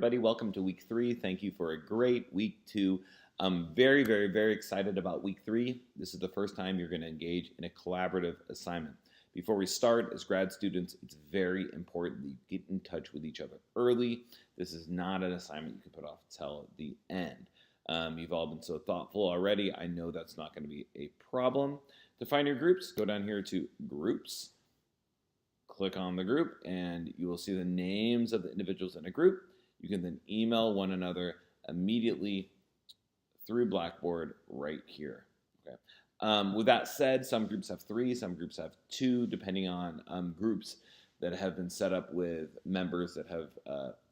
Everybody, welcome to week 3. Thank you for a great week 2. I'm very excited about week 3. This is the first time you're going to engage in a collaborative assignment. Before we start, as grad students, it's very important that you get in touch with each other early. This is not an assignment you can put off till the end. You've all been so thoughtful already. I know that's not going to be a problem. To find your groups, go down here to Groups. Click on the group, and you will see the names of the individuals in a group. You can then email one another immediately through Blackboard right here. Okay. With that said, some groups have 3, some groups have 2, depending on groups that have been set up with members that have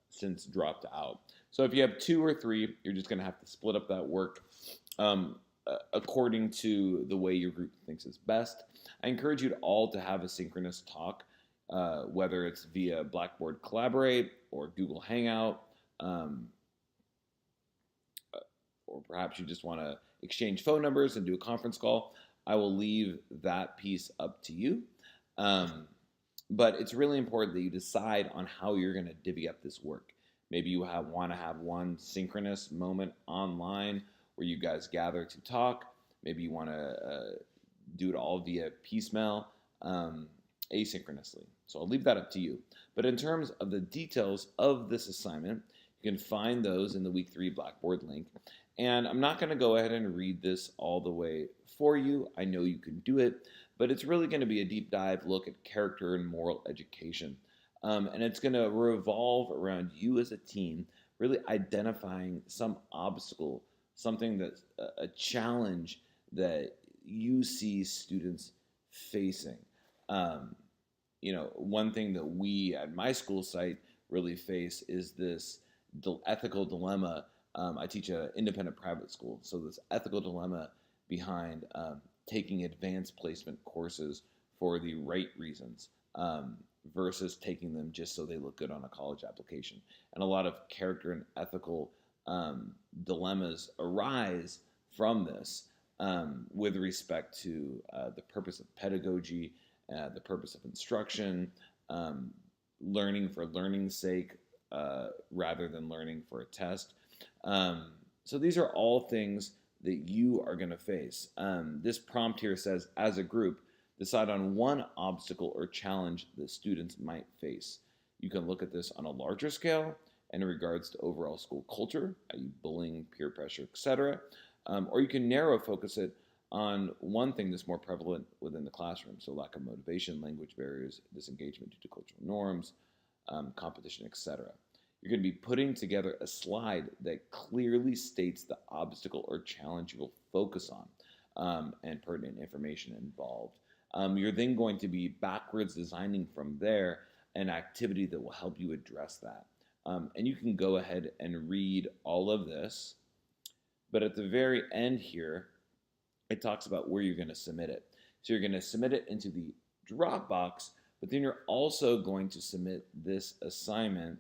since dropped out. So if you have 2 or 3, you're just going to have to split up that work according to the way your group thinks is best. I encourage you all to have a synchronous talk, whether it's via Blackboard Collaborate or Google Hangout, or perhaps you just want to exchange phone numbers and do a conference call. I will leave that piece up to you. But it's really important that you decide on how you're going to divvy up this work. Maybe you want to have one synchronous moment online where you guys gather to talk. Maybe you want to do it all via piecemeal, asynchronously. So I'll leave that up to you. But in terms of the details of this assignment, you can find those in the week 3 Blackboard link. And I'm not going to go ahead and read this all the way for you. I know you can do it, but it's really going to be a deep dive look at character and moral education. And it's going to revolve around you as a team really identifying some obstacle, something that's a challenge that you see students facing. One thing that we at my school site really face is this ethical dilemma. I teach an independent private school, so this ethical dilemma behind taking advanced placement courses for the right reasons versus taking them just so they look good on a college application. And a lot of character and ethical dilemmas arise from this with respect to the purpose of pedagogy, the purpose of instruction, learning for learning's sake rather than learning for a test. So these are all things that you are going to face. This prompt here says, as a group, decide on one obstacle or challenge that students might face. You can look at this on a larger scale and in regards to overall school culture, i.e. bullying, peer pressure, etc. Or you can narrow focus it on one thing that's more prevalent within the classroom. So lack of motivation, language barriers, disengagement due to cultural norms, competition, etc. You're going to be putting together a slide that clearly states the obstacle or challenge you will focus on and pertinent information involved. You're then going to be backwards designing from there an activity that will help you address that. And you can go ahead and read all of this, but at the very end here, it talks about where you're going to submit it. So you're going to submit it into the Dropbox, but then you're also going to submit this assignment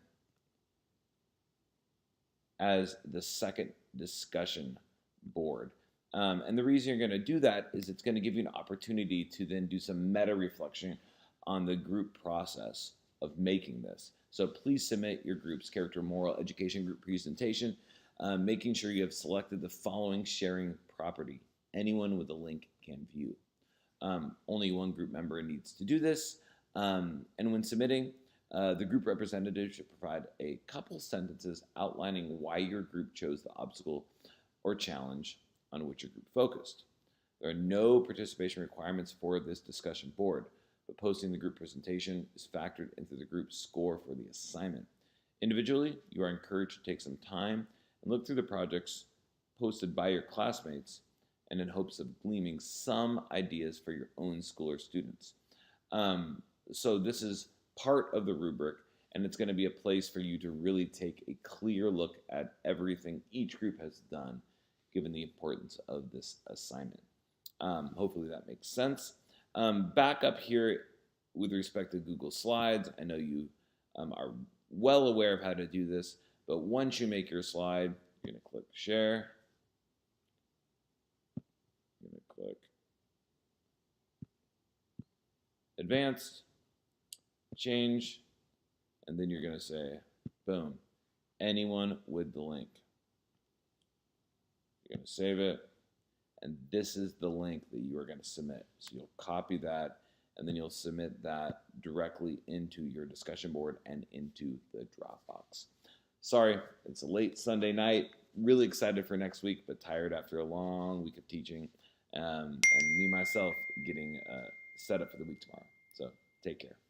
as the second discussion board. And the reason you're going to do that is it's going to give you an opportunity to then do some meta reflection on the group process of making this. So please submit your group's character moral education group presentation, making sure you have selected the following sharing property. Anyone with a link can view. Only one group member needs to do this. And when submitting, the group representative should provide a couple sentences outlining why your group chose the obstacle or challenge on which your group focused. There are no participation requirements for this discussion board, but posting the group presentation is factored into the group's score for the assignment. Individually, you are encouraged to take some time and look through the projects posted by your classmates and in hopes of gleaming some ideas for your own school or students. So this is part of the rubric, and it's going to be a place for you to really take a clear look at everything each group has done, given the importance of this assignment. Hopefully that makes sense. Back up here with respect to Google Slides, I know you are well aware of how to do this, but once you make your slide, you're going to click Share. You're going to click Advanced, Change, and then you're going to say, boom, anyone with the link. You're going to save it, and this is the link that you are going to submit. So you'll copy that, and then you'll submit that directly into your discussion board and into the Dropbox. Sorry, it's a late Sunday night. Really excited for next week, but tired after a long week of teaching, and me myself getting set up for the week tomorrow. So take care.